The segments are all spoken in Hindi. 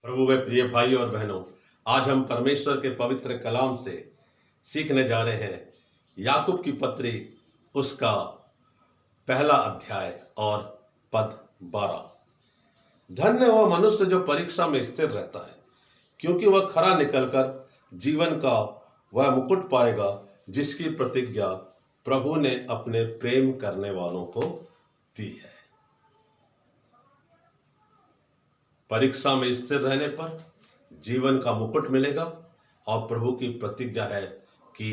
प्रभु में प्रिय भाई और बहनों, आज हम परमेश्वर के पवित्र कलाम से सीखने जा रहे हैं याकूब की पत्री, उसका पहला अध्याय और पद 12। धन्य वह मनुष्य जो परीक्षा में स्थिर रहता है, क्योंकि वह खरा निकलकर जीवन का वह मुकुट पाएगा जिसकी प्रतिज्ञा प्रभु ने अपने प्रेम करने वालों को दी है। परीक्षा में स्थिर रहने पर जीवन का मुकुट मिलेगा और प्रभु की प्रतिज्ञा है कि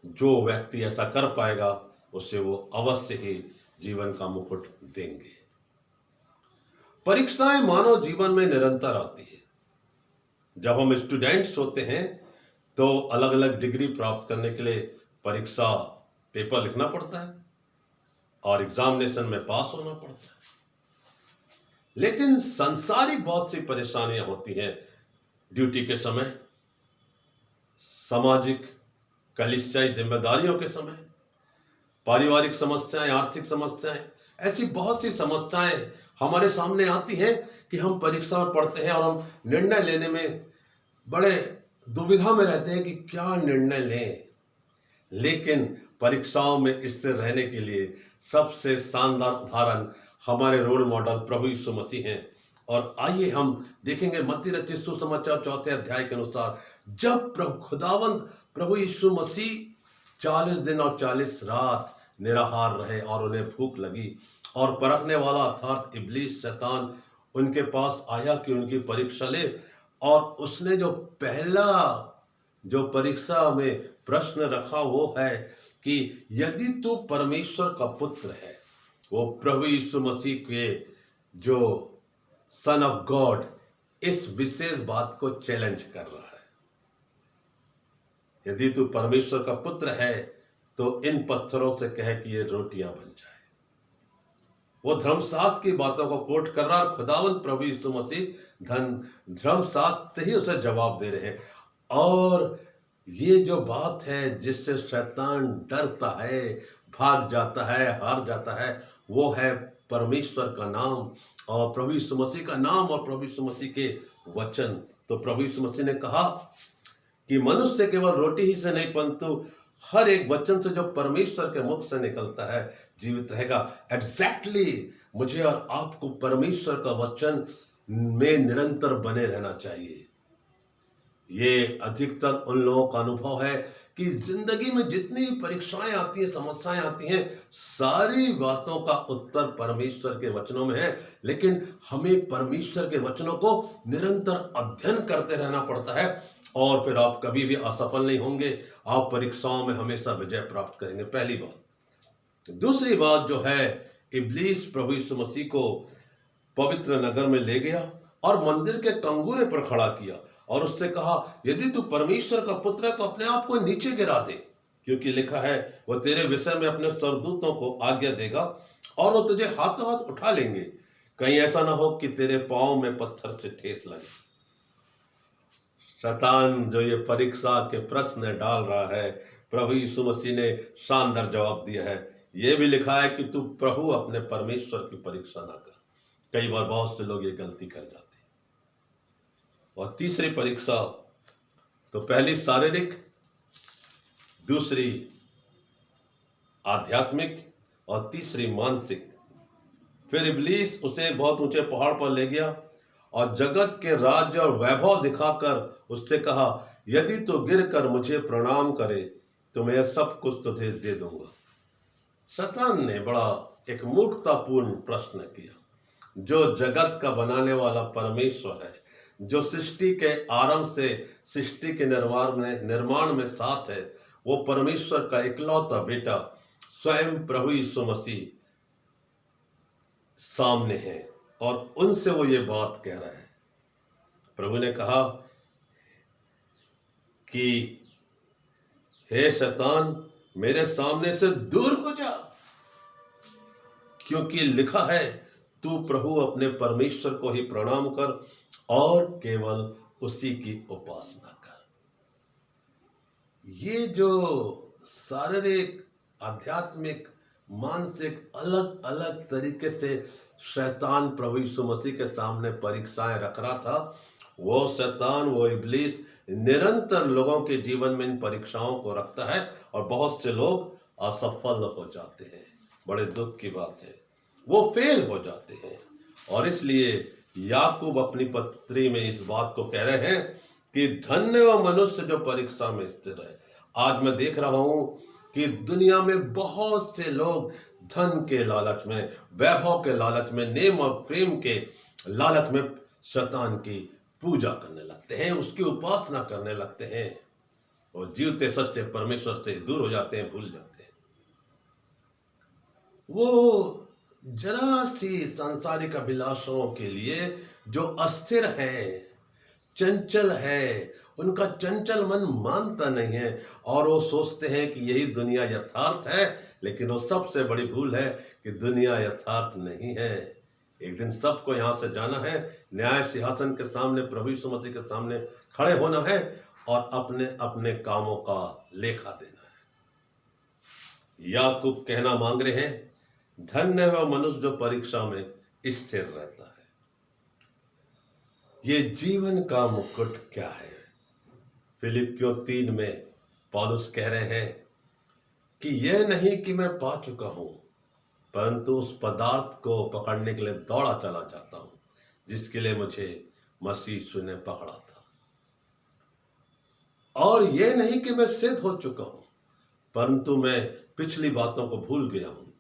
जो व्यक्ति ऐसा कर पाएगा उसे वो अवश्य ही जीवन का मुकुट देंगे। परीक्षाएं मानव जीवन में निरंतर आती है। जब हम स्टूडेंट्स होते हैं तो अलग अलग डिग्री प्राप्त करने के लिए परीक्षा पेपर लिखना पड़ता है और एग्जामिनेशन में पास होना पड़ता है। लेकिन सांसारिक बहुत सी परेशानियां होती हैं ड्यूटी के समय, सामाजिक कलिसियाई जिम्मेदारियों के समय, पारिवारिक समस्याएं, आर्थिक समस्याएं, ऐसी बहुत सी समस्याएं हमारे सामने आती हैं कि हम परीक्षा में पढ़ते हैं और हम निर्णय लेने में बड़े दुविधा में रहते हैं कि क्या निर्णय लें। लेकिन परीक्षाओं में स्थिर रहने के लिए सबसे शानदार उदाहरण हमारे रोल मॉडल प्रभु यीशु मसीह हैं। और आइए हम देखेंगे मत्ती रचित सुसमाचार 4 अध्याय के अनुसार, जब खुदावंद प्रभु यीशु मसीह 40 दिन और 40 रात निराहार रहे और उन्हें भूख लगी और परखने वाला अर्थात इब्लीस शैतान उनके पास आया कि उनकी परीक्षा ले, और उसने जो पहला जो परीक्षा में प्रश्न रखा वो है कि यदि तू परमेश्वर का पुत्र है, वो प्रभु यीशु मसीह के जो सन ऑफ गॉड, इस विशेष बात को चैलेंज कर रहा है। यदि तू परमेश्वर का पुत्र है तो इन पत्थरों से कहे कि ये रोटियां बन जाए। वो धर्मशास्त्र की बातों को कोट कर रहा है। खुदावंद प्रभु यीशु मसीह धर्मशास्त्र से ही उसे जवाब दे रहे हैं। और ये जो बात है जिससे शैतान डरता है, भाग जाता है, हार जाता है, वो है परमेश्वर का नाम और प्रभु यीशु मसीह का नाम और प्रभु यीशु मसीह के वचन। तो प्रभु यीशु मसीह ने कहा कि मनुष्य केवल रोटी ही से नहीं परंतु हर एक वचन से जो परमेश्वर के मुख से निकलता है जीवित रहेगा। एग्जैक्टली मुझे और आपको परमेश्वर का वचन में निरंतर बने रहना चाहिए। ये अधिकतर उन लोगों का अनुभव है कि जिंदगी में जितनी परीक्षाएं आती हैं, समस्याएं आती हैं, सारी बातों का उत्तर परमेश्वर के वचनों में है। लेकिन हमें परमेश्वर के वचनों को निरंतर अध्ययन करते रहना पड़ता है और फिर आप कभी भी असफल नहीं होंगे। आप परीक्षाओं में हमेशा विजय प्राप्त करेंगे, पहली बात। दूसरी बात जो है, इब्लीस प्रभु यीशु मसीह को पवित्र नगर में ले गया और मंदिर के कंगूरे पर खड़ा किया और उससे कहा, यदि तू परमेश्वर का पुत्र है तो अपने आप को नीचे गिरा दे, क्योंकि लिखा है वह तेरे विषय में अपने सरदूतों को आज्ञा देगा और वो तुझे हाथों हाथ उठा लेंगे, कहीं ऐसा ना हो कि तेरे पांव में पत्थर से ठेस लगे। शैतान जो ये परीक्षा के प्रश्न डाल रहा है, प्रभु यीशु मसीह ने शानदार जवाब दिया है। ये भी लिखा है कि तू प्रभु अपने परमेश्वर की परीक्षा ना कर। कई बार बहुत से लोग ये गलती कर जाते हैं। और तीसरी परीक्षा तो पहली शारीरिक, दूसरी आध्यात्मिक और तीसरी मानसिक। फिर इब्लीस उसे बहुत ऊंचे पहाड़ पर ले गया और जगत के राज्य और वैभव दिखाकर उससे कहा, यदि तो गिर कर मुझे प्रणाम करे तो मैं सब कुछ तुझे दे दूंगा। शैतान ने बड़ा एक मूर्खतापूर्ण प्रश्न किया। जो जगत का बनाने वाला परमेश्वर है, जो सृष्टि के आरंभ से सृष्टि के निर्माण में साथ है, वो परमेश्वर का इकलौता बेटा स्वयं प्रभु यीशु मसीह सामने है और उनसे वो ये बात कह रहा है। प्रभु ने कहा कि हे शैतान, मेरे सामने से दूर हो जा, क्योंकि लिखा है तू प्रभु अपने परमेश्वर को ही प्रणाम कर और केवल उसी की उपासना कर। ये जो शारीरिक, आध्यात्मिक, मानसिक अलग अलग तरीके से शैतान प्रभु यीशु मसीह के सामने परीक्षाएं रख रहा था, वो शैतान, वो इब्लीस निरंतर लोगों के जीवन में इन परीक्षाओं को रखता है और बहुत से लोग असफल हो जाते हैं। बड़े दुख की बात है, वो फेल हो जाते हैं। और इसलिए याकूब अपनी पत्री में इस बात को कह रहे हैं कि धन्य वो मनुष्य जो परीक्षा में स्थिर है। आज मैं देख रहा हूं कि दुनिया में बहुत से लोग धन के लालच में, वैभव के लालच में, नेम और प्रेम के लालच में शैतान की पूजा करने लगते हैं, उसकी उपासना करने लगते हैं और जीवते सच्चे परमेश्वर से दूर हो जाते हैं, भूल जाते हैं। वो जरा सी सांसारिक अभिलाषाओं के लिए जो अस्थिर है, चंचल है, उनका चंचल मन मानता नहीं है और वो सोचते हैं कि यही दुनिया यथार्थ है, लेकिन वो सबसे बड़ी भूल है कि दुनिया यथार्थ नहीं है। एक दिन सबको यहाँ से जाना है, न्याय सिंहासन के सामने, प्रभु यीशु मसीह के सामने खड़े होना है और अपने अपने कामों का लेखा देना है। याकूब कहना मांग रहे हैं, धन्य है वह मनुष्य जो परीक्षा में स्थिर रहता है। ये जीवन का मुकुट क्या है? फिलिपियों 3 में पौलुस कह रहे हैं कि यह नहीं कि मैं पा चुका हूं, परंतु उस पदार्थ को पकड़ने के लिए दौड़ा चला जाता हूं जिसके लिए मुझे मसीह यीशु ने पकड़ा था। और यह नहीं कि मैं सिद्ध हो चुका हूं, परंतु मैं पिछली बातों को भूल गया हूं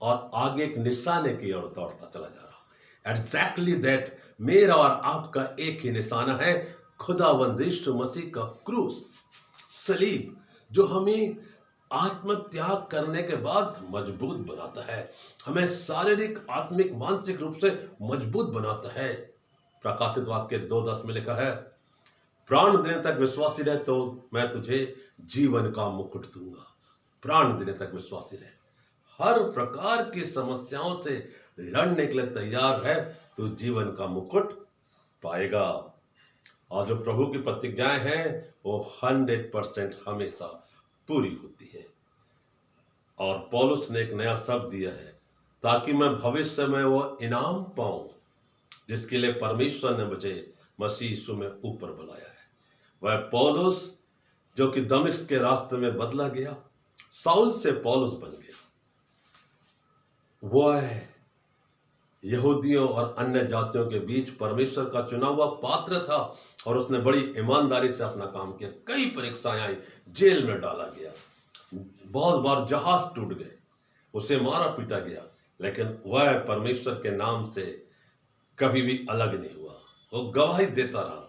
और आगे एक निशाने की ओर दौड़ता चला जा रहा हूं। एग्जैक्टली दैट, मेरा और आपका एक ही निशाना है, खुदावंद यीशु मसीह का क्रूस, सलीब, जो हमें आत्मत्याग करने के बाद मजबूत बनाता है, हमें शारीरिक, आत्मिक, मानसिक रूप से मजबूत बनाता है। प्रकाशित वाक्य 2:10 में लिखा है, प्राण देने तक विश्वासी रहे तो मैं तुझे जीवन का मुकुट दूंगा। प्राण देने तक विश्वासी रहे, हर प्रकार की समस्याओं से लड़ने के लिए तैयार है तो जीवन का मुकुट पाएगा। और जो प्रभु की प्रतिज्ञाएं हैं वो 100% हमेशा पूरी होती है। और पौलुस ने एक नया शब्द दिया है, ताकि मैं भविष्य में वो इनाम पाऊं जिसके लिए परमेश्वर ने मुझे मसीह यीशु में ऊपर बुलाया है। वह पौलुस जो कि दमिश्क के रास्ते में बदला गया, साउल से पौलुस बन गया, वह यहूदियों और अन्य जातियों के बीच परमेश्वर का चुना हुआ पात्र था और उसने बड़ी ईमानदारी से अपना काम किया। कई परीक्षाएं आई, जेल में डाला गया, बहुत बार जहाज टूट गए, उसे मारा पीटा गया, लेकिन वह परमेश्वर के नाम से कभी भी अलग नहीं हुआ। वो गवाही देता रहा,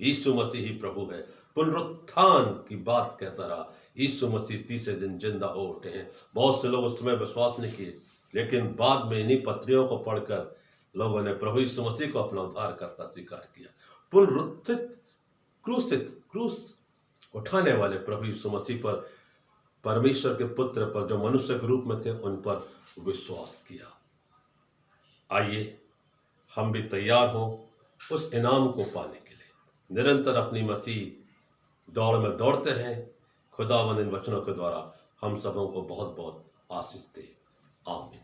यीशु मसीह ही प्रभु है। पुनरुत्थान की बात कहता रहा, यीशु मसीह तीसरे दिन जिंदा हो उठे हैं। बहुत से लोग उस समय विश्वास नहीं किए, लेकिन बाद में इन्हीं पत्रियों को पढ़कर लोगों ने प्रभु यीशु मसीह को अपना उद्धारकर्ता स्वीकार किया। पुनरुत्थित, क्रूस उठाने वाले प्रभु यीशु मसीह पर, परमेश्वर के पुत्र पर, जो मनुष्य के रूप में थे, उन पर विश्वास किया। आइए हम भी तैयार हों उस इनाम को पाने के लिए। निरंतर अपनी मसीह दौड़ में दौड़ते रहें। खुदावंद इन वचनों के द्वारा हम सबों को बहुत बहुत आशीष दे। आमीन।